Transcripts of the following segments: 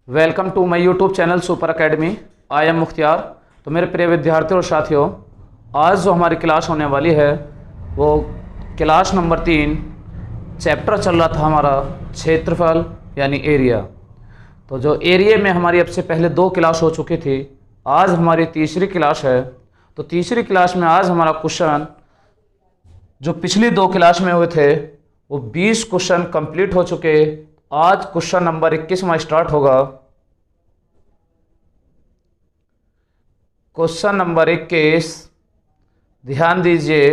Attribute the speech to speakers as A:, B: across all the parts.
A: Welcome to my YouTube channel Super Academy. I am Mukhtiyar. तो मेरे प्रिय विद्यार्थियों और साथियों, आज जो हमारी क्लास होने वाली है वो क्लास नंबर 3 चैप्टर चल रहा था हमारा क्षेत्रफल यानी एरिया। तो जो एरिया में हमारी अब से पहले 2 क्लास हो चुकी थी, आज हमारी तीसरी क्लास है। तो तीसरी क्लास में आज हमारा क्वेश्चन जो पिछली 2 क्लास में हुए थे वो 20 क्वेश्चन कंप्लीट हो चुके। आज क्वेश्चन नंबर 21वां स्टार्ट होगा। क्वेश्चन नंबर 21, ध्यान दीजिए।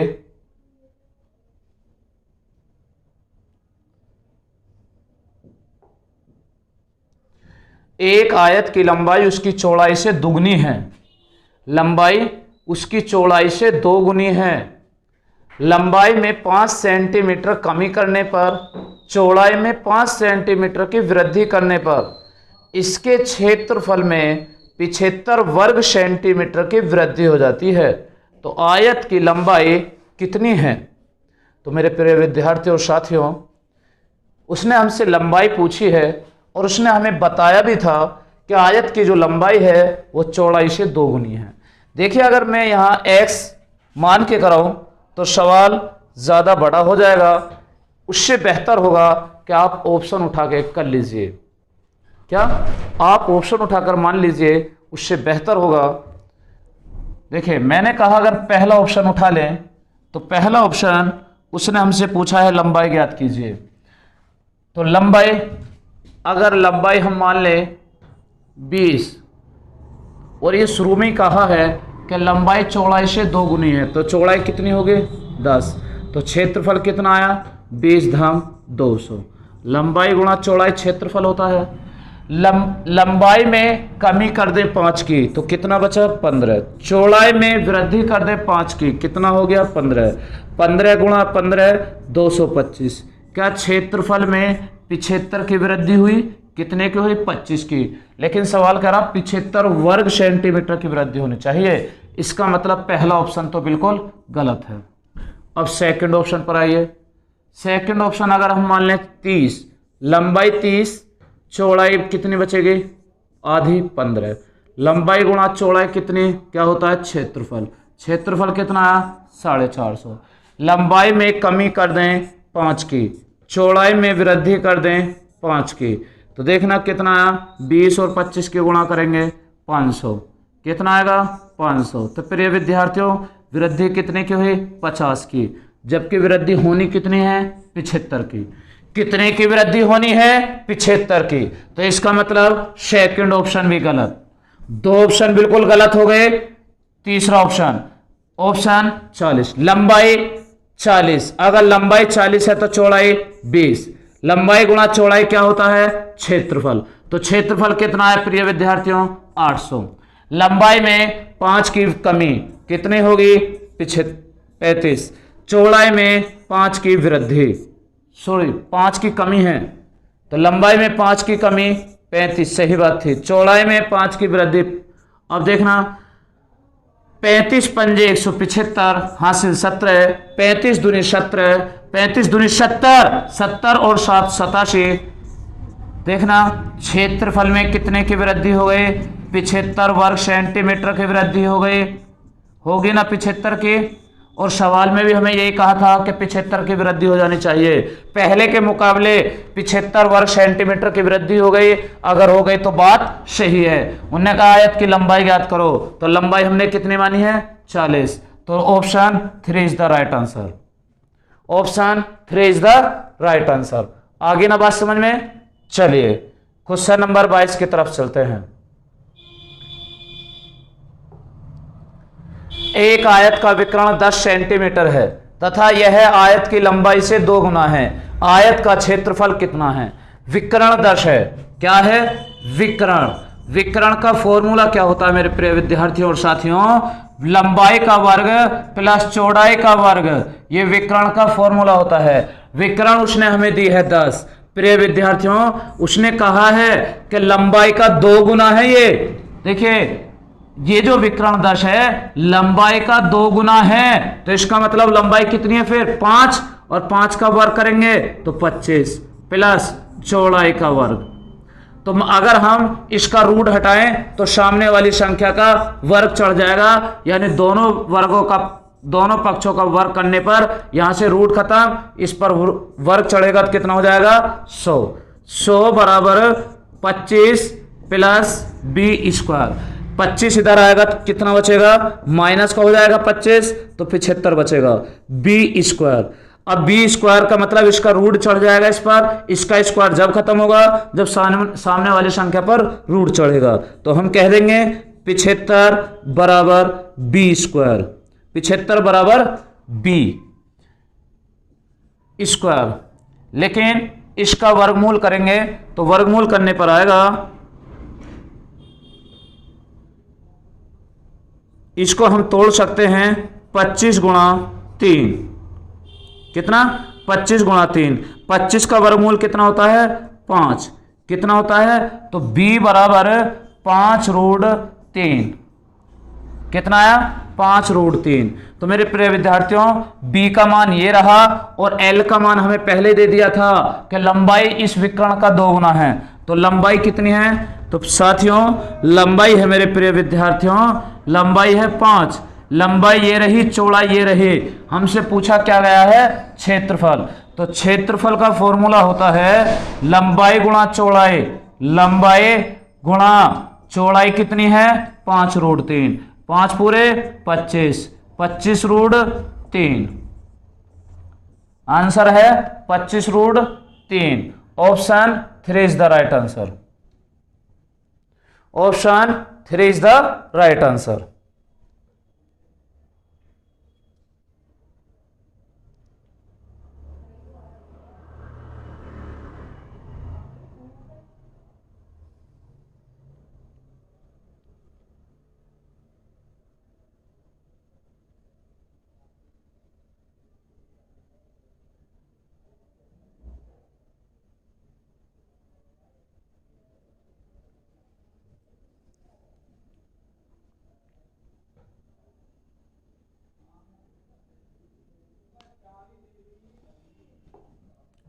A: एक आयत की लंबाई उसकी चौड़ाई से दुगनी है। लंबाई उसकी चौड़ाई से 2 गुनी है। लंबाई में 5 सेंटीमीटर कमी करने पर, चौड़ाई में 5 सेंटीमीटर की वृद्धि करने पर इसके क्षेत्रफल में 75 वर्ग सेंटीमीटर की वृद्धि हो जाती है। तो आयत की लंबाई कितनी है? तो मेरे प्रिय विद्यार्थियों और साथियों, उसने हमसे लंबाई पूछी है और उसने हमें बताया भी था कि आयत की जो लंबाई है वो चौड़ाई से 2 गुनी है। देखिए, अगर मैं यहाँ x मान के कराऊं तो सवाल ज़्यादा बड़ा हो जाएगा। उससे बेहतर होगा कि आप ऑप्शन उठा के कर लीजिए। क्या आप ऑप्शन उठाकर मान लीजिए, उससे बेहतर होगा। देखिए, मैंने कहा अगर पहला ऑप्शन उठा लें तो पहला ऑप्शन उसने हमसे पूछा है लंबाई ज्ञात कीजिए। तो लंबाई, अगर लंबाई हम मान लें 20 और ये शुरू में कहा है कि लंबाई चौड़ाई से 2 गुनी है, तो चौड़ाई कितनी होगी 10। तो क्षेत्रफल कितना आया 20 धाम 200। लंबाई गुणा चौड़ाई क्षेत्रफल होता है। लंबाई में कमी कर दे 5 की तो कितना बचा 15। चौड़ाई में वृद्धि कर दे 5 की, कितना हो गया 15। 15 गुणा 15 225। क्या क्षेत्रफल में 75 की वृद्धि हुई? कितने की हुई 25 की। लेकिन सवाल कह रहा 75 वर्ग सेंटीमीटर की वृद्धि होनी चाहिए। इसका मतलब पहला ऑप्शन तो बिल्कुल गलत है। अब सेकंड ऑप्शन पर आइए। सेकंड ऑप्शन अगर हम मान लें 30, लंबाई 30, चौड़ाई कितनी बचेगी आधी 15। लंबाई गुणा चौड़ाई कितनी, क्या होता है क्षेत्रफल। क्षेत्रफल कितना आया 450। लंबाई में कमी कर दें 5 की, चौड़ाई में वृद्धि कर दें 5 की, तो देखना कितना आया 20 और 25 के गुणा करेंगे 500। कितना आएगा 500। तो प्रिय विद्यार्थियों, वृद्धि कितने की हुई 50 की, जबकि वृद्धि होनी कितनी है 75 की। कितने की वृद्धि होनी है 75 की। तो इसका मतलब सेकंड ऑप्शन भी गलत। 2 ऑप्शन बिल्कुल गलत हो गए। तीसरा ऑप्शन, ऑप्शन 40, लंबाई 40। अगर लंबाई 40 है तो चौड़ाई 20। लंबाई गुणा चौड़ाई क्या होता है क्षेत्रफल। तो क्षेत्रफल कितना है प्रिय विद्यार्थियों 800। लंबाई में 5 की कमी कितनी होगी 35। चौड़ाई में 5 की वृद्धि, 5 की कमी है, तो लंबाई में 5 की कमी 35, सही बात थी। चौड़ाई में 5 की वृद्धि। अब देखना 35 पंजे 175 हासिल 17, 35 दूनी 17, 35 दूनी 70, 70 और 7 87। देखना क्षेत्रफल में कितने की वृद्धि हो गई 75 वर्ग सेंटीमीटर की वृद्धि हो गई, होगी ना 75 की। और सवाल में भी हमें यही कहा था कि 75 की वृद्धि हो जानी चाहिए। पहले के मुकाबले 75 वर्ग सेंटीमीटर की वृद्धि हो गई। अगर हो गई तो बात सही है। उन्होंने कहा आयत की लंबाई ज्ञात करो, तो लंबाई हमने कितनी मानी है 40। तो option 3 is the right answer. Option 3 is the right answer. आगे ना बात समझ में। चलिए क्वेश्चन नंबर 22 की तरफ चलते हैं। एक आयत का विकर्ण 10 सेंटीमीटर है तथा यह आयत की लंबाई से 2 गुना है। आयत का क्षेत्रफल कितना है? विकर्ण 10 है। क्या है विकर्ण। विकर्ण का फॉर्मूला क्या होता है मेरे प्रिय विद्यार्थियों और साथियों? लंबाई का वर्ग प्लस चौड़ाई का वर्ग, ये विकर्ण का फॉर्मूला होता है। विकर्ण उसने हमें दी है 10। प्रिय विद्यार्थियों, उसने कहा है कि लंबाई का 2 गुना है। ये देखिए, ये जो विकर्ण 10 है लंबाई का 2 गुना है। तो इसका मतलब लंबाई कितनी है फिर 5, और 5 का वर्ग करेंगे तो 25 प्लस चौड़ाई का वर्ग। तो अगर हम इसका रूट हटाएं तो सामने वाली संख्या का वर्ग चढ़ जाएगा, यानी दोनों पक्षों का वर्ग करने पर यहां से रूट खत्म, इस पर वर्ग चढ़ेगा तो कितना हो जाएगा 100। 100 बराबर 25 प्लस बी स्क्वायर। 25 इधर आएगा तो कितना बचेगा, माइनस का हो जाएगा 25, तो 75 बचेगा बी स्क्वायर। अब बी स्क्वायर का मतलब इसका रूट चढ़ जाएगा इस पर, इसका स्क्वायर जब खत्म होगा जब सामने वाली संख्या पर रूट चढ़ेगा, तो हम कह देंगे 75 बराबर बी स्क्वायर। 75 बराबर बी स्क्वायर। लेकिन इसका वर्गमूल करेंगे तो वर्गमूल करने पर आएगा, इसको हम तोड़ सकते हैं 25 गुणा 3। कितना, 25 गुणा 3। 25 का वर्गमूल कितना होता है 5। कितना होता है, तो b बराबर 5 रूट 3। कितना आया 5 रूट 3। तो मेरे प्रिय विद्यार्थियों b का मान ये रहा और l का मान हमें पहले दे दिया था कि लंबाई इस विकर्ण का 2 गुना है। तो लंबाई कितनी है, तो साथियों लंबाई है मेरे प्रिय विद्यार्थियों, लंबाई है 5। लंबाई ये रही, चौड़ाई ये रही। हमसे पूछा क्या गया है, क्षेत्रफल। तो क्षेत्रफल का फॉर्मूला होता है लंबाई गुणा चौड़ाई। लंबाई गुणा चौड़ाई कितनी है 5 रूट 3। 5 पूरे 25, 25 रूट 3। आंसर है 25 root 3। Option 3 is the right answer. Option 3 is the right answer.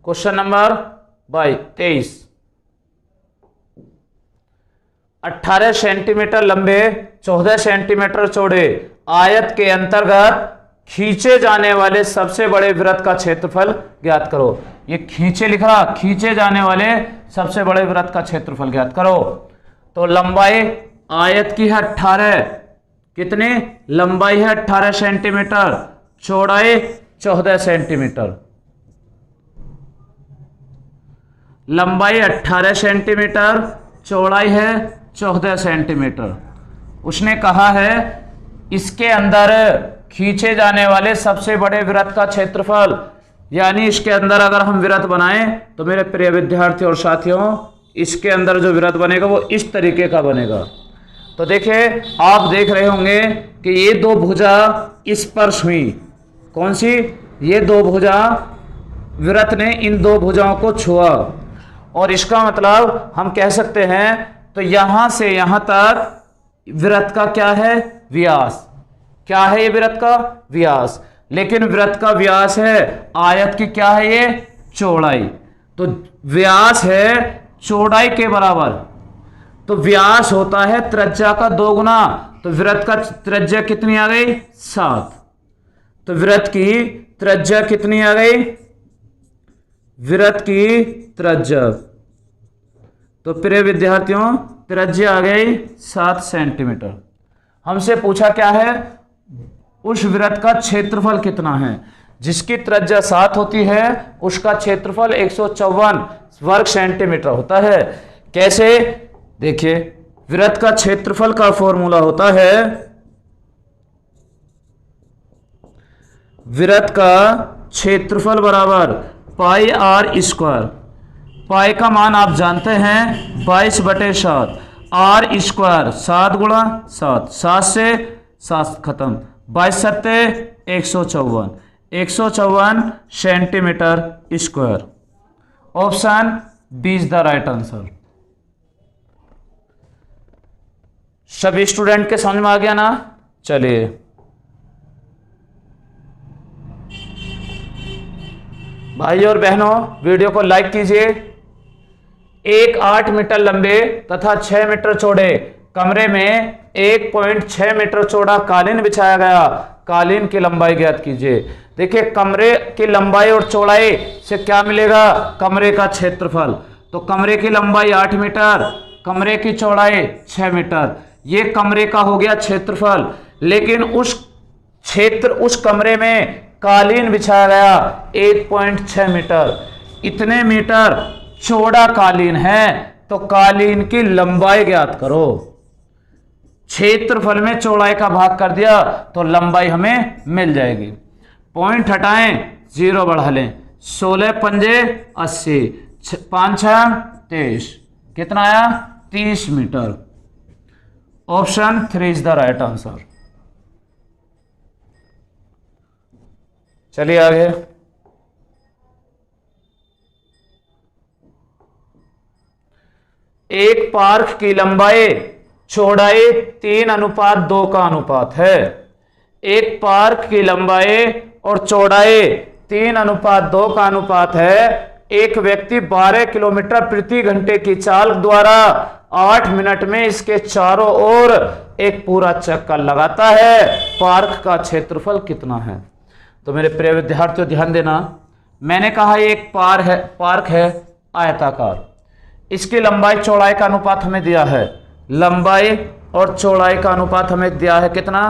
A: Question number 23। 18 centimetre लंबे 14 सेंटीमीटर चौड़े आयत के अंतर्गत खींचे जाने वाले सबसे बड़े वृत्त का क्षेत्रफल ज्ञात करो। ये खींचे लिख रहा, खींचे जाने वाले सबसे बड़े वृत्त का क्षेत्रफल ज्ञात करो। तो लंबाई आयत की है 18, कितनी लंबाई है 18 सेंटीमीटर, चौड़ाई 14 सेंटीमीटर। लंबाई 18 सेंटीमीटर, चौड़ाई है 14 सेंटीमीटर। उसने कहा है इसके अंदर खींचे जाने वाले सबसे बड़े वृत्त का क्षेत्रफल, यानी इसके अंदर अगर हम वृत्त बनाएं तो मेरे प्रिय विद्यार्थी और साथियों इसके अंदर जो वृत्त बनेगा वो इस तरीके का बनेगा। तो देखिए आप देख रहे होंगे कि ये दो भुजा स्पर्श हुई। कौन सी, ये दो भुजा, वृत्त ने इन दो भुजाओं को छुआ, और इसका मतलब हम कह सकते हैं तो यहां से यहां तक वृत्त का क्या है व्यास। क्या है ये वृत्त का व्यास, लेकिन वृत्त का व्यास है आयत की क्या है ये चौड़ाई। तो व्यास है चौड़ाई के बराबर, तो व्यास होता है त्रिज्या का 2 गुना। तो वृत्त का त्रिज्या कितनी आ गई 7। तो वृत्त की त्रिज्या कितनी आ गई, वृत्त की त्रिज्या, तो प्रिय विद्यार्थियों त्रिज्या आ गई 7 सेंटीमीटर। हमसे पूछा क्या है, उस वृत्त का क्षेत्रफल कितना है। जिसकी त्रिज्या 7 होती है उसका क्षेत्रफल 154 वर्ग सेंटीमीटर होता है। कैसे, देखिए वृत्त का क्षेत्रफल का फॉर्मूला होता है, वृत्त का क्षेत्रफल बराबर पाई आर स्क्वायर। पाई का मान आप जानते हैं 22/7, आर स्क्वायर 7 गुणा 7, 7 से 7 खत्म, 22 सत्ते 154, 154 centimetre square. Option B is the right answer. सभी स्टूडेंट के समझ में आ गया ना। चलिए भाई और बहनों वीडियो को लाइक कीजिए, एक 8 मीटर लंबे तथा 6 मीटर चौड़े कमरे में 1.6 मीटर चौड़ा कालीन बिछाया गया। कालीन की लंबाई ज्ञात कीजिए। देखिए कमरे की लंबाई और चौड़ाई से क्या मिलेगा, कमरे का क्षेत्रफल। तो कमरे की लंबाई 8 मीटर, कमरे की चौड़ाई 6 मीटर, ये कमरे का हो गया क्षेत्रफल। लेकिन उस कमरे में कालीन बिछाया गया 1.6 मीटर, इतने मीटर चौड़ा कालीन है, तो कालीन की लंबाई ज्ञात करो। क्षेत्रफल में चौड़ाई का भाग कर दिया तो लंबाई हमें मिल जाएगी। पॉइंट हटाएं, 0 बढ़ा लें। 16 पंजे 80, 5 6 23, कितना आया 30 metre. Option 3 is the right answer. चलिए आगे। एक पार्क की लंबाई चौड़ाई 3:2 का अनुपात है। एक पार्क की लंबाई और चौड़ाई 3:2 का अनुपात है। एक व्यक्ति 12 किलोमीटर प्रति घंटे की चाल द्वारा 8 मिनट में इसके चारों ओर एक पूरा चक्कर लगाता है। पार्क का क्षेत्रफल कितना है? तो मेरे प्रिय विद्यार्थियों ध्यान देना, मैंने कहा एक पार्क है आयताकार, इसकी लंबाई चौड़ाई का अनुपात हमें दिया है। लंबाई और चौड़ाई का अनुपात हमें दिया है कितना,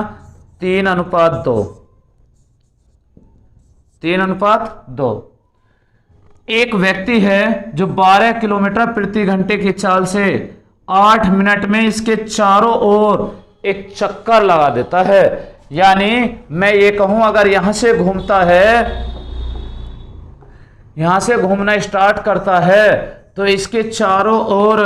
A: 3:2। 3:2। एक व्यक्ति है जो 12 किलोमीटर प्रति घंटे की चाल से 8 मिनट में इसके चारों ओर एक चक्कर लगा देता है। यानी मैं ये कहूं अगर यहां से घूमता है, यहां से घूमना स्टार्ट करता है तो इसके चारों ओर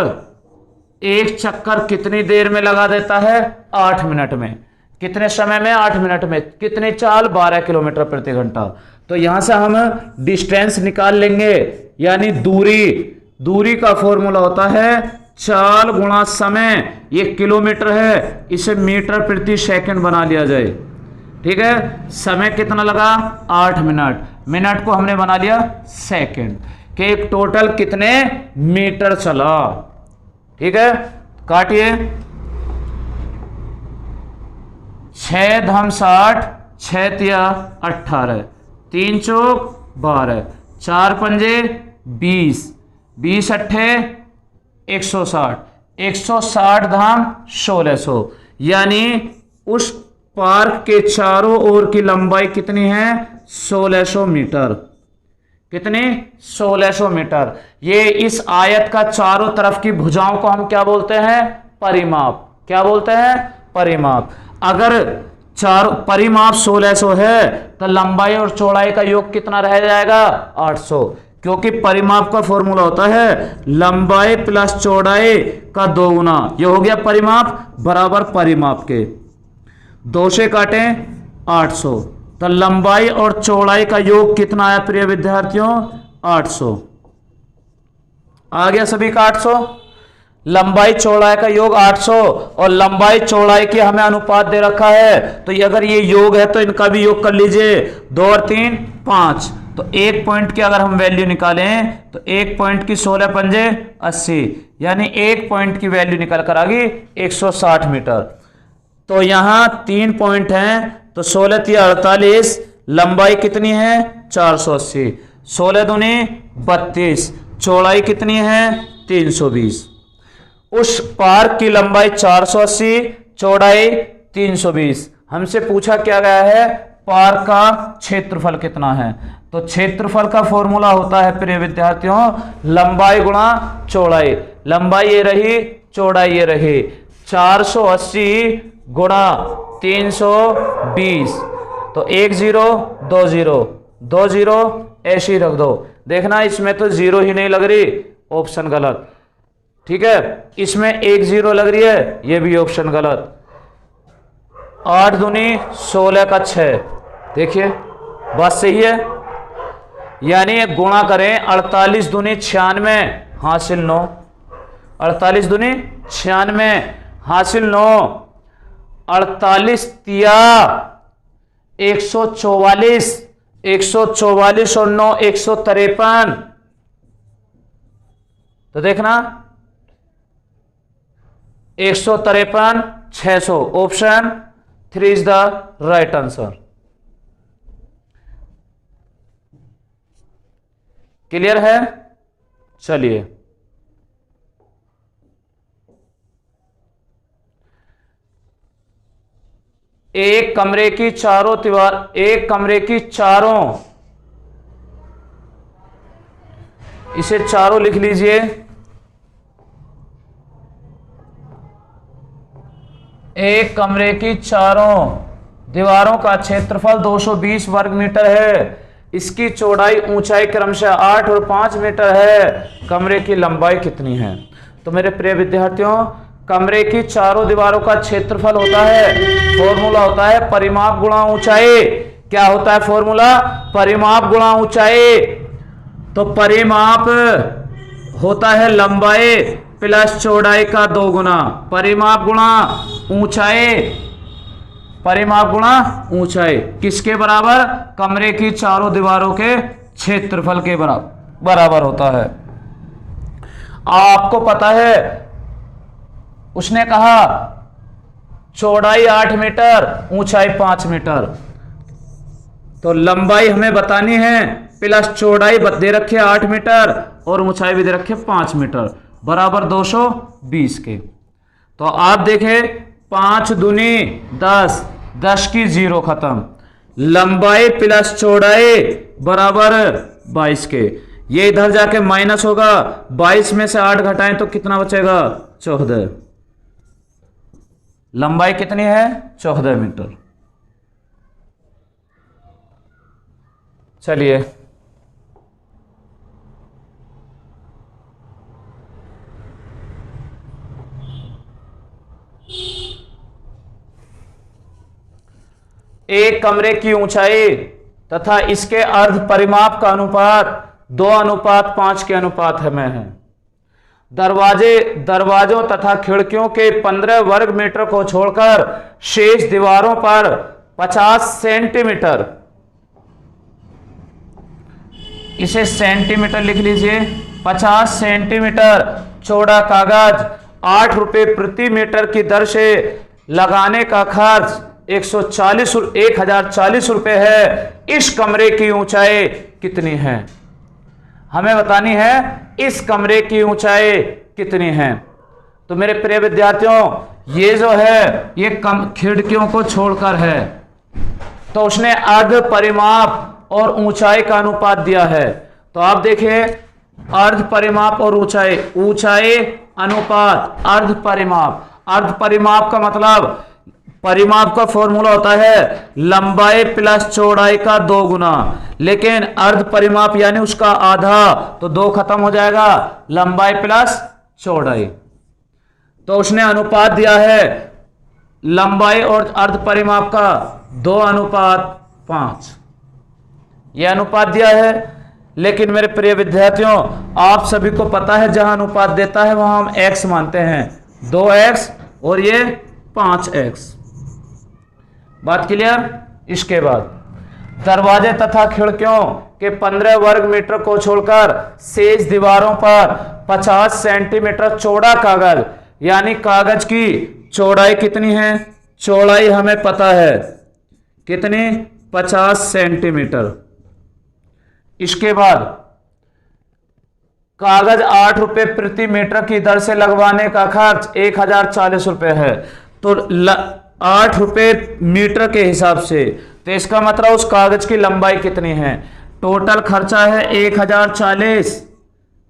A: एक चक्कर कितनी देर में लगा देता है, 8 मिनट में। कितने समय में, 8 मिनट में। कितनी चाल, 12 किलोमीटर प्रति घंटा। तो यहां से हम डिस्टेंस निकाल लेंगे, यानी दूरी का फॉर्मूला होता है चाल गुणा समय। ये किलोमीटर है, इसे मीटर प्रति सेकंड बना लिया जाए। ठीक है, समय कितना लगा, 8 मिनट। मिनट को हमने बना लिया सेकंड, कि एक टोटल कितने मीटर चला। ठीक है, काटिए। 6 धम 60, 6 तिया 18, 3 चौक 12, 4 पंजे 20, 20 अट्ठे 160, 160 धाम 1600। यानी उस पार्क के चारों ओर की लंबाई कितनी है, 1600 मीटर। कितनी, 1600 मीटर। ये इस आयत का चारों तरफ की भुजाओं को हम क्या बोलते हैं, परिमाप। क्या बोलते हैं, परिमाप। अगर परिमाप 1600 है तो लंबाई और चौड़ाई का योग कितना रह जाएगा, 800। क्योंकि परिमाप का फॉर्मूला होता है लंबाई प्लस चौड़ाई का 2 गुना। ये हो गया परिमाप बराबर परिमाप के। 2 से काटें 800, तो लंबाई और चौड़ाई का योग कितना आया प्रिय विद्यार्थियों, 800। आ गया सभी का 800। लंबाई चौड़ाई का योग 800 और लंबाई चौड़ाई के हमें अनुपात दे रखा है। तो ये अगर ये योग है तो इनका भी योग कर लीजिए। 2 और 3 5। तो एक पॉइंट की अगर हम वैल्यू निकालें तो एक पॉइंट की 16 पंजे 80, यानी एक पॉइंट की वैल्यू निकल कर आ गई 160 मीटर। तो यहां 3 पॉइंट हैं, तो 16 तिया 48, लंबाई कितनी है 480, 16 दूनी 32, चौड़ाई कितनी है 320। उस पार्क की लंबाई 480, चौड़ाई 320। हमसे पूछा क्या गया है, पार्क का क्षेत्रफल कितना है। तो क्षेत्रफल का फॉर्मूला होता है प्रिय विद्यार्थियों लंबाई गुणा चौड़ाई। लंबाई ये रही, चौड़ाई ये रही, 480 गुणा 320। तो 1 0 2 0 2 0 ऐसे ही रख दो। देखना इसमें तो 0 ही नहीं लग रही, ऑप्शन गलत। ठीक है, इसमें 1 0 लग रही है, ये भी ऑप्शन गलत। 8 दूनी 16 का 6। देखिए बात सही है, यानी एक गुणा करें 48 दूनी 96 हासिल 9, 48 दूनी 96 हासिल 9, 48 तिया 144, 144 और 9 153। तो देखना 153 600, option 3 is the right answer. Clear है? चलिए एक कमरे की चारों, इसे चारों लिख लीजिए। एक कमरे की चारों दीवारों का क्षेत्रफल 220 वर्ग मीटर है। इसकी चौड़ाई ऊंचाई क्रमशः 8 और 5 मीटर है। कमरे की लंबाई कितनी है? तो मेरे प्रिय विद्यार्थियों, कमरे की चारों दीवारों का क्षेत्रफल होता है, फॉर्मूला होता है परिमाप गुणा ऊंचाई। क्या होता है फॉर्मूला? परिमाप गुणा ऊंचाई। तो परिमाप होता है लंबाई प्लस चौड़ाई का 2 गुना। परिमाप गुणा ऊंचाई, परिमाप गुणा ऊंचाई किसके बराबर? कमरे की चारों दीवारों के क्षेत्रफल के बराबर होता है। आपको पता है उसने कहा चौड़ाई 8 मीटर, ऊंचाई 5 मीटर, तो लंबाई हमें बतानी है प्लस चौड़ाई दे रखी है 8 मीटर और ऊंचाई भी दे रखी है 5 मीटर, बराबर 220 के। तो आप देखें 5 दूनी 10, 10 की 0 खत्म। लंबाई प्लस चौड़ाई बराबर 22 के। ये इधर जाके माइनस होगा, 22 में से 8 घटाएं तो कितना बचेगा? 14। लंबाई कितनी है? 14 मीटर। चलिए एक कमरे की ऊंचाई तथा इसके अर्ध परिमाप का अनुपात 2:5 के अनुपात में है। दरवाजों तथा खिड़कियों के 15 वर्ग मीटर को छोड़कर शेष दीवारों पर 50 सेंटीमीटर, इसे सेंटीमीटर लिख लीजिए, 50 सेंटीमीटर चौड़ा कागज 8 रुपए प्रति मीटर की दर से लगाने का खर्च 1040 रुपए है। इस कमरे की ऊंचाई कितनी है? हमें बतानी है इस कमरे की ऊंचाई कितनी है। तो मेरे प्रिय विद्यार्थियों, ये जो है ये खिड़कियों को छोड़कर है, तो उसने अर्ध परिमाप और ऊंचाई का अनुपात दिया है। तो आप देखिए अर्ध परिमाप और ऊंचाई, ऊंचाई अनुपात अर्ध परिमाप। अर्ध परिमाप का मतलब, परिमाप का फॉर्मूला होता है लंबाई प्लस चौड़ाई का 2 गुना, लेकिन अर्ध परिमाप यानी उसका आधा, तो 2 खत्म हो जाएगा, लंबाई प्लस चौड़ाई। तो उसने अनुपात दिया है लंबाई और अर्ध परिमाप का 2:5, यह अनुपात दिया है। लेकिन मेरे प्रिय विद्यार्थियों, आप सभी को पता है जहां अनुपात देता है वहां हम x मानते हैं, 2x और ये 5x। बात क्लियर? इसके बाद दरवाजे तथा खिड़कियों के 15 वर्ग मीटर को छोड़कर शेष दीवारों पर 50 सेंटीमीटर चौड़ा कागज, यानी कागज की चौड़ाई कितनी है? चौड़ाई हमें पता है कितनी? 50 सेंटीमीटर। इसके बाद कागज 8 रुपए प्रति मीटर की दर से लगवाने का खर्च 1040 रुपए है। तो 8 रुपए मीटर के हिसाब से, तो इसका मतलब उस कागज की लंबाई कितनी है? टोटल खर्चा है 1040।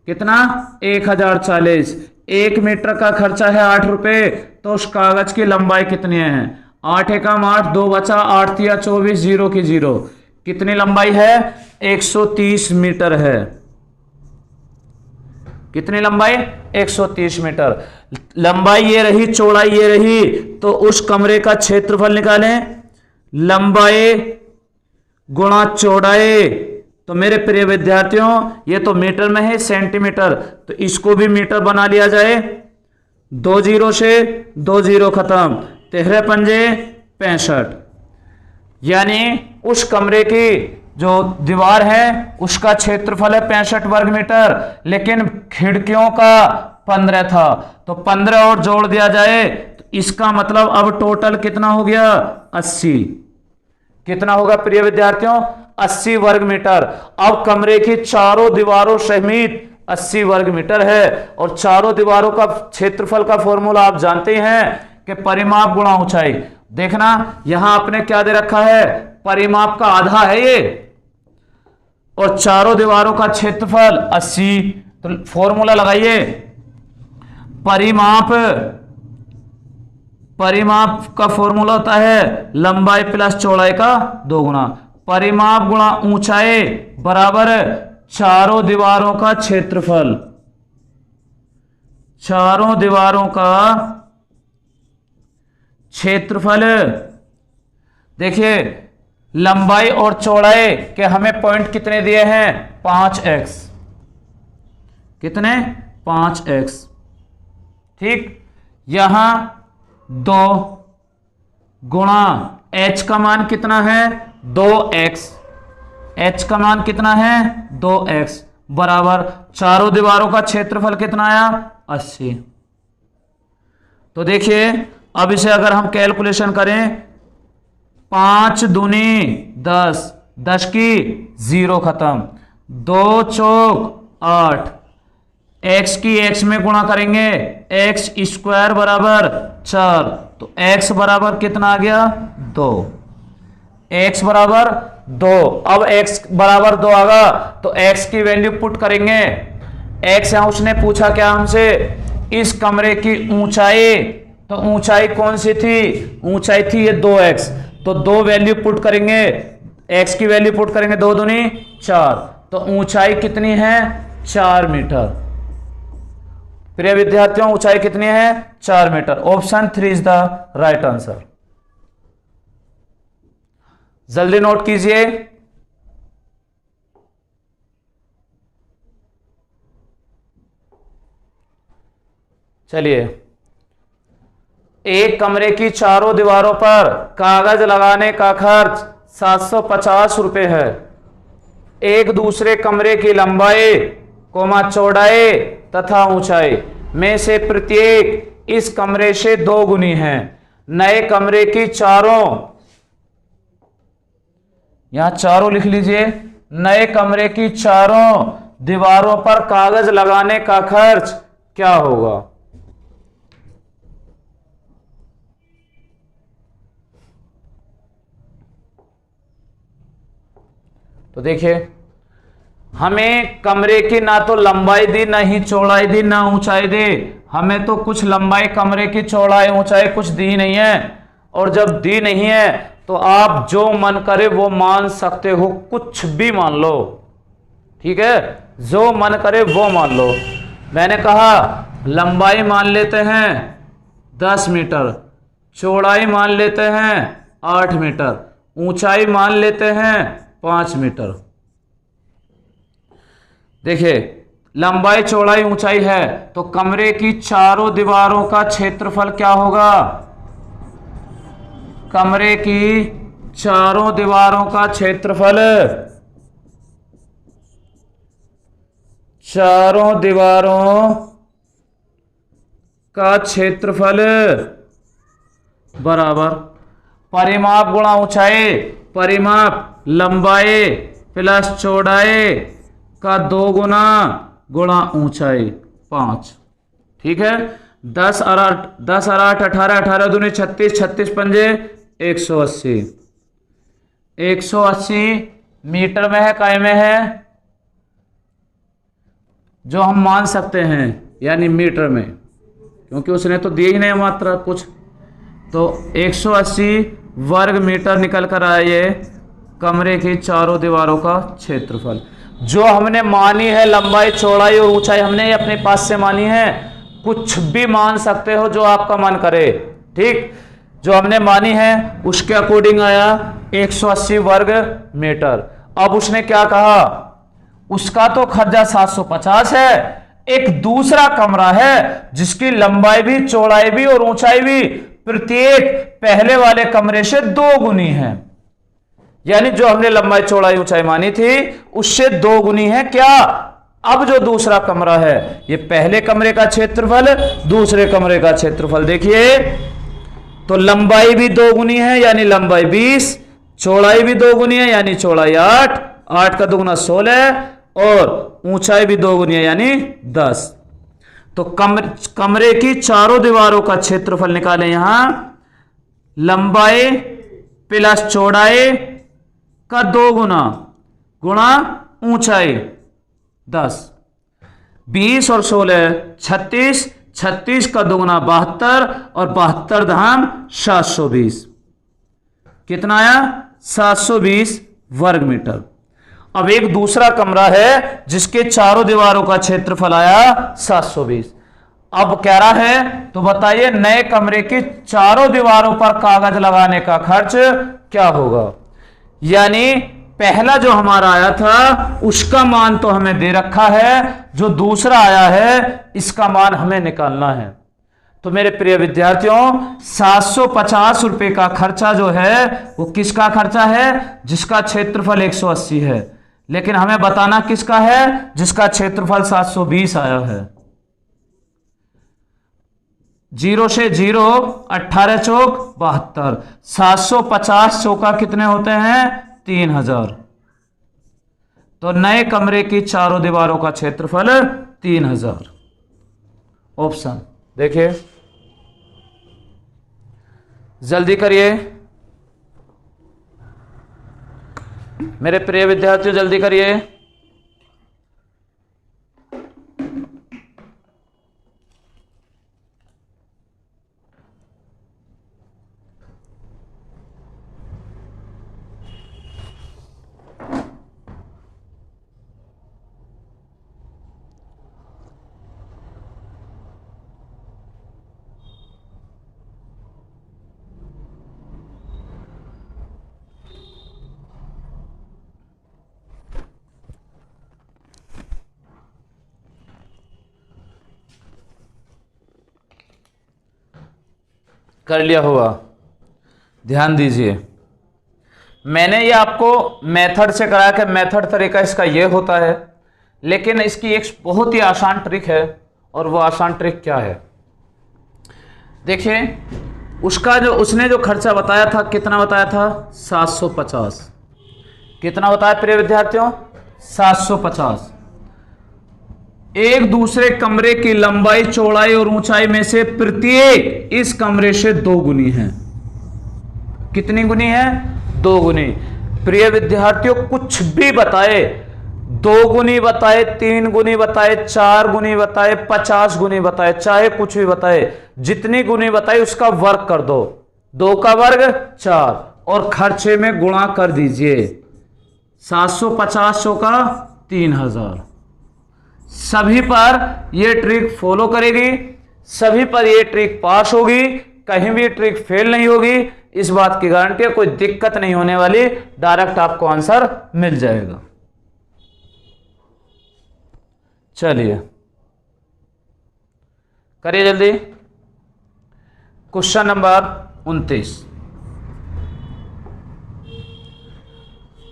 A: कितना? 1040। 1 मीटर का खर्चा है 8 रुपए, तो उस कागज की लंबाई कितनी है? 8 एकम 8, 2 बचा, 8 तिया 24, 0 की 0। कितनी लंबाई है? 130 मीटर है। कितनी लंबाई? 130 मीटर। लंबाई ये रही, चौड़ाई ये रही, तो उस कमरे का क्षेत्रफल निकालें, लंबाई गुणा चौड़ाई। तो मेरे प्रिय विद्यार्थियों, ये तो मीटर में है, सेंटीमीटर, तो इसको भी मीटर बना लिया जाए। 2 0 से 2 0 खत्म, 13 पंजे 65, यानी उस कमरे की जो दीवार है उसका क्षेत्रफल है 65 वर्ग मीटर, लेकिन खिड़कियों का 15 था, तो 15 और जोड़ दिया जाए तो इसका मतलब अब टोटल कितना हो गया 80। कितना होगा प्रिय विद्यार्थियों 80 वर्ग मीटर। अब कमरे की चारों दीवारों सहित 80 वर्ग मीटर है, और चारों दीवारों का क्षेत्रफल का फॉर्मूला आप जानते हैं कि परिमाप गुणा ऊंचाई। देखना यहां आपने क्या दे रखा है, परिमाप का आधा है ये, और चारों दीवारों का क्षेत्रफल 80। तो फॉर्मूला लगाइए, परिमाप का फॉर्मूला होता है लंबाई प्लस चौड़ाई का 2 गुना। परिमाप गुणा ऊंचाई बराबर चारों दीवारों का क्षेत्रफल, चारों दीवारों का क्षेत्रफल। देखिए लंबाई और चौड़ाई के हमें पॉइंट कितने दिए हैं 5x, कितने 5x, ठीक। यहां 2 गुणा h का मान कितना है 2x, h का मान कितना है 2x बराबर चारों दीवारों का क्षेत्रफल कितना आया 80। तो देखिए अब इसे अगर हम कैलकुलेशन करें 5 दूनी 10, 10 की 0 खत्म, 2 चौक 8, x की x में गुणा करेंगे x स्क्वायर बराबर 4, तो x बराबर कितना आ गया 2, x बराबर 2। अब x बराबर 2 आगा तो x की वैल्यू पुट करेंगे। x यहां उसने पूछा क्या हमसे, इस कमरे की ऊंचाई, तो ऊंचाई कौन सी थी, ऊंचाई थी ये 2x, तो 2 वैल्यू पुट करेंगे, x की वैल्यू पुट करेंगे 2 दूनी 4, तो ऊंचाई कितनी है 4 मीटर। प्रिय विद्यार्थियों ऊंचाई कितनी है 4 metre. Option 3 is the right answer. जल्दी नोट कीजिए। चलिए, एक कमरे की चारों दीवारों पर कागज लगाने का खर्च 750 रुपए है। एक दूसरे कमरे की लंबाई चौड़ाई तथा ऊंचाई में से प्रत्येक इस कमरे से 2 गुनी है। नए कमरे की चारों, यहां चारों लिख लीजिए, नए कमरे की चारों दीवारों पर कागज लगाने का खर्च क्या होगा। तो देखिए हमें कमरे की ना तो लंबाई दी, ना ही चौड़ाई दी, ना ऊंचाई दी। हमें तो कुछ लंबाई कमरे की चौड़ाई ऊंचाई कुछ दी नहीं है, और जब दी नहीं है तो आप जो मन करे वो मान सकते हो, कुछ भी मान लो, ठीक है, जो मन करे वो मान लो। मैंने कहा लंबाई मान लेते हैं 10 मीटर, चौड़ाई मान लेते हैं 8 मीटर, ऊंचाई मान लेते हैं 5 मीटर। देखिए लंबाई चौड़ाई ऊंचाई है तो कमरे की चारों दीवारों का क्षेत्रफल क्या होगा, कमरे की चारों दीवारों का क्षेत्रफल, चारों दीवारों का क्षेत्रफल बराबर परिमाप गुणा ऊंचाई, परिमाप लंबाई प्लस चौड़ाई का 2 गुना गुणा ऊंचाई 5, ठीक है। 10 और 8 18, 18 दूनी 36, 36 पंजे 180, 180 मीटर में है, काय में है, जो हम मान सकते हैं यानी मीटर में, क्योंकि उसने तो दिए ही नहीं मात्रा कुछ। तो 180 वर्ग मीटर निकल कर आया ये कमरे की चारों दीवारों का क्षेत्रफल। जो हमने मानी है लंबाई चौड़ाई और ऊंचाई हमने अपने पास से मानी है, कुछ भी मान सकते हो जो आपका मन करे, ठीक। जो हमने मानी है उसके अकॉर्डिंग आया 180 वर्ग मीटर। अब उसने क्या कहा, उसका तो खर्चा 750 है, एक दूसरा कमरा है जिसकी लंबाई भी चौड़ाई भी और ऊंचाई भी प्रत्येक पहले वाले कमरे से 2 गुनी है। यानी जो हमने लंबाई चौड़ाई ऊंचाई मानी थी उससे 2 गुनी है क्या। अब जो दूसरा कमरा है, ये पहले कमरे का क्षेत्रफल, दूसरे कमरे का क्षेत्रफल देखिए, तो लंबाई भी 2 गुनी है यानी लंबाई 20, चौड़ाई भी 2 गुनी है यानी चौड़ाई 8, 8 का दुगुना 16, और ऊंचाई भी 2 गुनी है यानी 10। तो कमरे की चारों दीवारों का क्षेत्रफल निकालें। यहां लंबाई प्लस चौड़ाई का 2 गुना गुणा ऊंचाई 10, 20 और 16 36, 36 का दुगुना 72, और 72 धाम 720, कितना आया 720 वर्ग मीटर। अब एक दूसरा कमरा है जिसके चारों दीवारों का क्षेत्रफल आया 720। अब कह रहा है तो बताइए नए कमरे की चारों दीवारों पर कागज लगाने का खर्च क्या होगा। यानी पहला जो हमारा आया था उसका मान तो हमें दे रखा है, जो दूसरा आया है इसका मान हमें निकालना है। तो मेरे प्रिय विद्यार्थियों 750 रुपए का खर्चा जो है वो किसका खर्चा है, जिसका क्षेत्रफल 180 है, लेकिन हमें बताना किसका है, जिसका क्षेत्रफल 720 आया है। 0 से 0 18 चौक 72, 750 चौका कितने होते हैं 3000। तो नए कमरे की चारों दीवारों का क्षेत्रफल 3000। ऑप्शन देखिए, जल्दी करिए मेरे प्रिय विद्यार्थियों, जल्दी करिए। कर लिया होगा, ध्यान दीजिए। मैंने ये आपको मेथड से कराया कि मेथड तरीका इसका ये होता है, लेकिन इसकी एक बहुत ही आसान ट्रिक है, और वो आसान ट्रिक क्या है देखिए। उसने जो खर्चा बताया था, कितना बताया था 750, कितना बताया प्रिय विद्यार्थियों 750। एक दूसरे कमरे की लंबाई चौड़ाई और ऊंचाई में से प्रत्येक इस कमरे से 2 गुनी है। कितनी गुनी है 2 गुनी। प्रिय विद्यार्थियों कुछ भी बताए, 2 गुनी बताए, 3 गुनी बताए, 4 गुनी बताए, 50 गुनी बताए, चाहे कुछ भी बताए, जितनी गुनी बताए उसका वर्ग कर दो, 2 का वर्ग 4, और खर्चे में गुणा कर दीजिए। 750 का 3000। सभी पर यह ट्रिक फॉलो करेगी, सभी पर यह ट्रिक पास होगी, कहीं भी ट्रिक फेल नहीं होगी, इस बात की गारंटी है। कोई दिक्कत नहीं होने वाली, डायरेक्ट आपको आंसर मिल जाएगा। चलिए करिए जल्दी। Question number 29।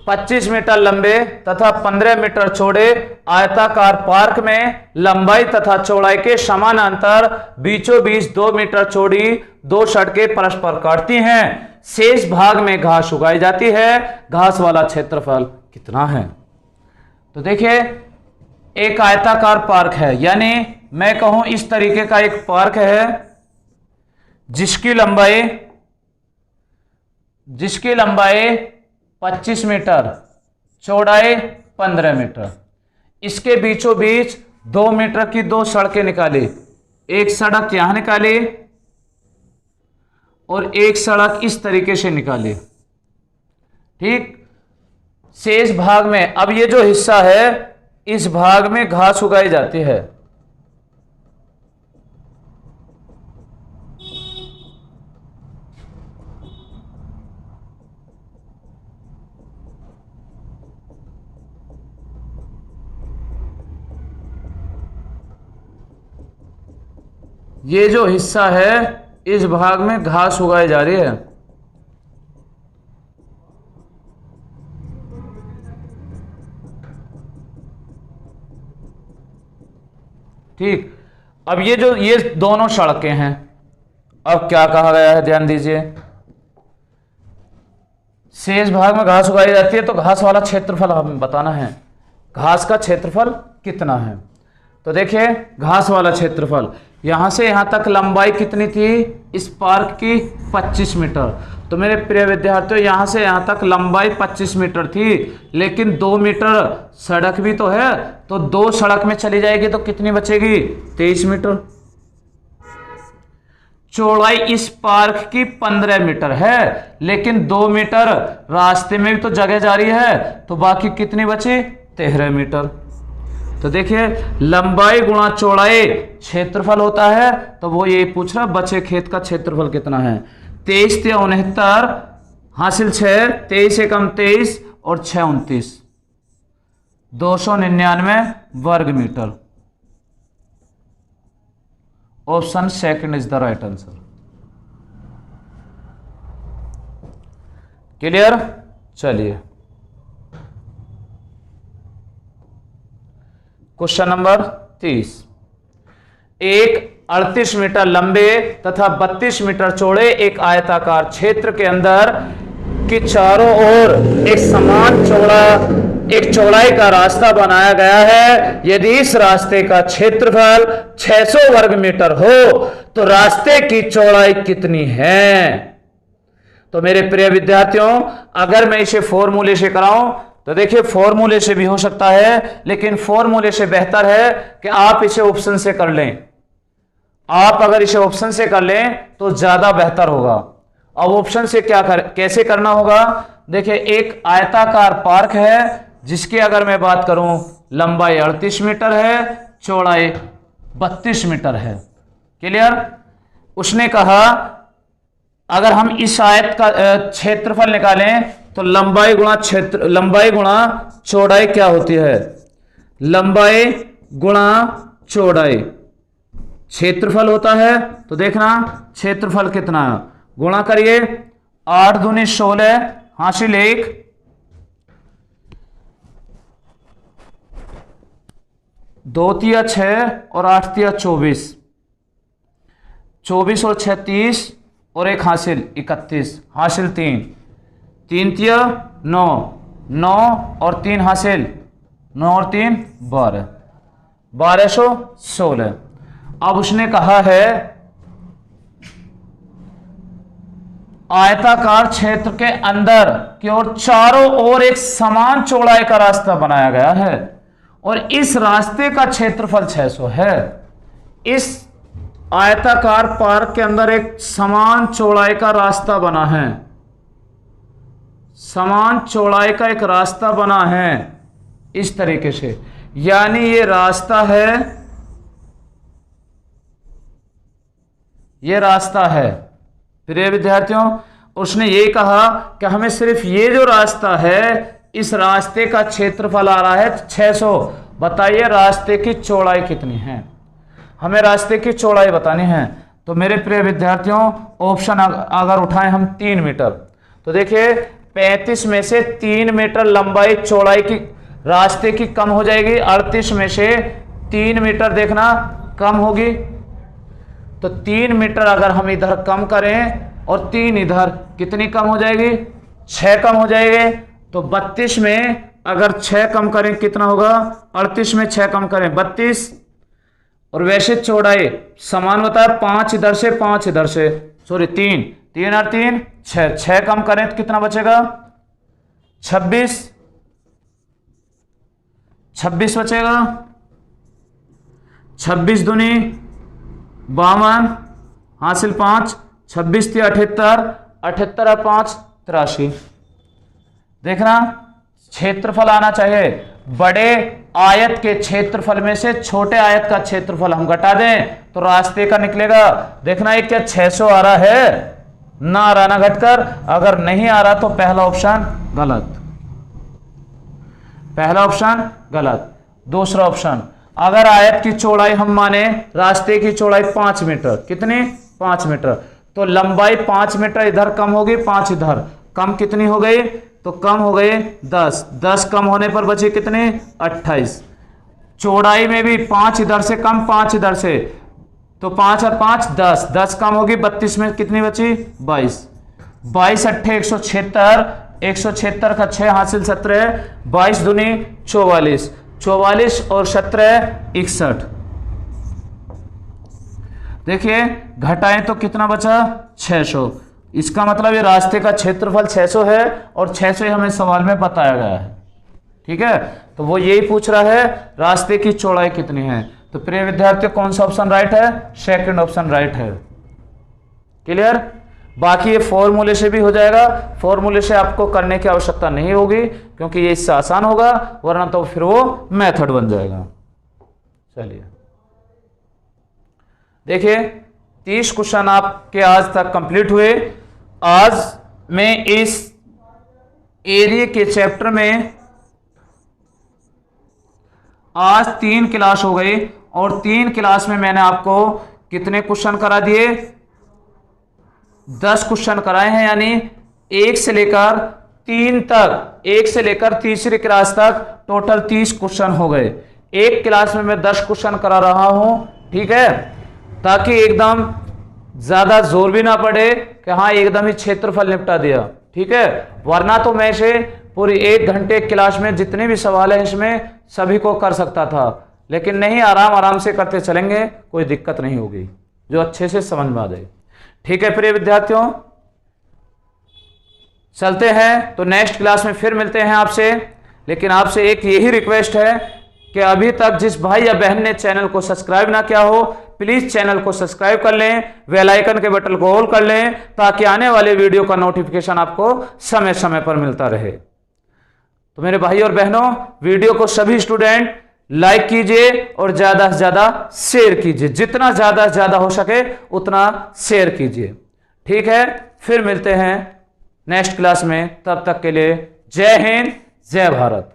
A: 25 मीटर लंबे तथा 15 मीटर चौड़े आयताकार पार्क में लंबाई तथा चौड़ाई के समानांतर बीचों बीच 2 मीटर चौड़ी 2 सड़कें परस्पर काटती हैं। शेष भाग में घास उगाई जाती है। घास वाला क्षेत्रफल कितना है। तो देखिए एक आयताकार पार्क है, यानी मैं कहूं इस तरीके का एक पार्क है जिसकी लंबाई 25 मीटर, चौड़ाई 15 मीटर। इसके बीचों बीच 2 मीटर की 2 सड़कें निकाली। एक सड़क यहां निकाली और एक सड़क इस तरीके से निकाली। ठीक, शेष भाग में अब ये जो हिस्सा है इस भाग में घास उगाई जाती है। ये जो हिस्सा है इस भाग में घास उगाई जा रही है। ठीक। अब ये दोनों सड़कें हैं। अब क्या कहा गया है, ध्यान दीजिए। शेष भाग में घास उगाई जाती है, तो घास वाला क्षेत्रफल हमें बताना है, घास का क्षेत्रफल कितना है। तो देखिए घास वाला क्षेत्रफल, यहां से यहां तक लंबाई कितनी थी इस पार्क की, 25 मीटर। तो मेरे प्रिय विद्यार्थियों, यहां से यहां तक लंबाई 25 मीटर थी, लेकिन 2 मीटर सड़क भी तो है, तो 2 सड़क में चली जाएगी तो कितनी बचेगी, 23 मीटर। चौड़ाई इस पार्क की 15 मीटर है, लेकिन 2 मीटर रास्ते में भी तो जगह जा रही है, तो बाकी कितनी बची, 13 मीटर। तो देखिए लंबाई गुणा चौड़ाई क्षेत्रफल होता है, तो वो ये पूछ रहा बचे खेत का क्षेत्रफल कितना है। 23 × 69 हासिल 6, 23 एकम 23 और 6 29, 299 वर्ग metre. Option second is the right answer. Clear. चलिए क्वेश्चन नंबर 30। एक 38 मीटर लंबे तथा 32 मीटर चौड़े एक आयताकार क्षेत्र के अंदर के चारों ओर एक समान चौड़ाई का रास्ता बनाया गया है। यदि इस रास्ते का क्षेत्रफल 600 वर्ग मीटर हो तो रास्ते की चौड़ाई कितनी है। तो मेरे प्रिय विद्यार्थियों, अगर मैं इसे फॉर्मूले से कराऊं तो देखिए फॉर्मूले से भी हो सकता है, लेकिन फॉर्मूले से बेहतर है कि आप इसे ऑप्शन से कर लें। आप अगर इसे ऑप्शन से कर लें तो ज्यादा बेहतर होगा। अब ऑप्शन से कैसे करना होगा, देखिए एक आयताकार पार्क है जिसकी अगर मैं बात करूं लंबाई 38 मीटर है, चौड़ाई 32 मीटर है। क्लियर। उसने कहा अगर हम इस आयत का क्षेत्रफल निकालें तो लंबाई गुणा चौड़ाई क्या होती है, लंबाई गुणा चौड़ाई क्षेत्रफल होता है। तो देखना क्षेत्रफल कितना है, गुणा करिए, 8 दूनी 16 हासिल 1, 2 तिया 6 और 8 तिया 24, 24 और 6 30 और 1 हासिल 31 हासिल 3, 3 तिया 9, 9 और 3 हासिल 9 और 3 12, 1216। अब उसने कहा है आयताकार क्षेत्र के अंदर की ओर चारों ओर एक समान चौड़ाई का रास्ता बनाया गया है और इस रास्ते का क्षेत्रफल 600 है। इस आयताकार पार्क के अंदर एक समान चौड़ाई का रास्ता बना है, समान चौड़ाई का एक रास्ता बना है इस तरीके से, यानी ये रास्ता है, ये रास्ता है। प्रिय विद्यार्थियों, उसने ये कहा कि हमें सिर्फ ये जो रास्ता है इस रास्ते का क्षेत्रफल आ रहा है 600। बताइए रास्ते की चौड़ाई कितनी है, हमें रास्ते की चौड़ाई बतानी है। तो मेरे प्रिय विद्यार्थियों ऑप्शन अगर उठाएं हम 3 मीटर, तो देखिए 35 में से 3 मीटर लंबाई चौड़ाई की रास्ते की कम हो जाएगी, 38 में से 3 मीटर देखना कम होगी। तो 3 मीटर अगर हम इधर कम करें और 3 इधर, कितनी कम हो जाएगी, 6 कम हो जाएंगे। तो 32 में अगर 6 कम करें कितना होगा, 38 में 6 कम करें 32, और वैसे चौड़ाई समान होता है, 5 इधर से 5 इधर से, सॉरी 3, 3 और 3 6, 6 कम करें तो कितना बचेगा, 26, 26 बचेगा, 26 दूनी 52 हासिल 5, 26 × 78, 78 और 5 83। देखना क्षेत्रफल आना चाहिए, बड़े आयत के क्षेत्रफल में से छोटे आयत का क्षेत्रफल हम घटा दें तो रास्ते का निकलेगा। देखना ये क्या 600 आ रहा है, ना आ रहा ना घटकर, अगर नहीं आ रहा तो पहला ऑप्शन गलत, पहला ऑप्शन गलत। दूसरा ऑप्शन, अगर आयत की चौड़ाई हम माने रास्ते की चौड़ाई 5 मीटर, कितनी 5 मीटर, तो लंबाई 5 मीटर इधर कम होगी, 5 इधर कम, कितनी हो गई, तो कम हो गई 10, 10 कम होने पर बचे कितने 28, चौड़ाई में भी 5 इधर से कम, 5 इधर से, तो 5 और 5 10, 10 कम होगी, 32 में कितनी बची 22, 22 अट्ठे 176, 176 का 6 हासिल 17, 22 दूनी 44, 44 और 17 61। देखिए घटाएं तो कितना बचा 600। इसका मतलब ये रास्ते का क्षेत्रफल 600 है और 600 हमें सवाल में बताया गया है। ठीक है, तो वो यही पूछ रहा है रास्ते की चौड़ाई कितनी है। तो प्रिय विद्यार्थियों कौन सा ऑप्शन राइट है, सेकंड ऑप्शन राइट है। क्लियर। बाकी ये फॉर्मूले से भी हो जाएगा, फॉर्मूले से आपको करने की आवश्यकता नहीं होगी क्योंकि ये इससे आसान होगा, वरना तो फिर वो मेथड बन जाएगा। चलिए देखिए 30 क्वेश्चन आपके आज तक कंप्लीट हुए। आज मैं इस एरिया के चैप्टर में आज 3 क्लास हो गई और 3 क्लास में मैंने आपको कितने क्वेश्चन करा दिए, 10 क्वेश्चन कराए हैं, यानी 1 से लेकर 3 तक, 1 से लेकर तीसरी क्लास तक टोटल 30 क्वेश्चन हो गए। एक क्लास में मैं 10 क्वेश्चन करा रहा हूं, ठीक है, ताकि एकदम ज्यादा जोर भी ना पड़े कि हाँ एकदम ही क्षेत्रफल निपटा दिया। ठीक है, वरना तो मैं इसे पूरी 1 घंटे क्लास में जितने भी सवाल हैं इसमें सभी को कर सकता था, लेकिन नहीं, आराम आराम से करते चलेंगे, कोई दिक्कत नहीं होगी, जो अच्छे से समझ में आ जाए। ठीक है प्रिय विद्यार्थियों, चलते हैं, तो नेक्स्ट क्लास में फिर मिलते हैं आपसे। लेकिन आपसे एक यही रिक्वेस्ट है कि अभी तक जिस भाई या बहन ने चैनल को सब्सक्राइब ना किया हो, प्लीज चैनल को सब्सक्राइब कर लें, बेल आइकन के बटन को ऑल कर लें, ताकि आने वाले वीडियो का नोटिफिकेशन आपको समय समय पर मिलता रहे। तो मेरे भाई और बहनों, वीडियो को सभी स्टूडेंट लाइक कीजिए और ज्यादा से ज्यादा शेयर कीजिए, जितना ज्यादा से ज्यादा हो सके उतना शेयर कीजिए। ठीक है, फिर मिलते हैं नेक्स्ट क्लास में, तब तक के लिए जय हिंद, जय भारत।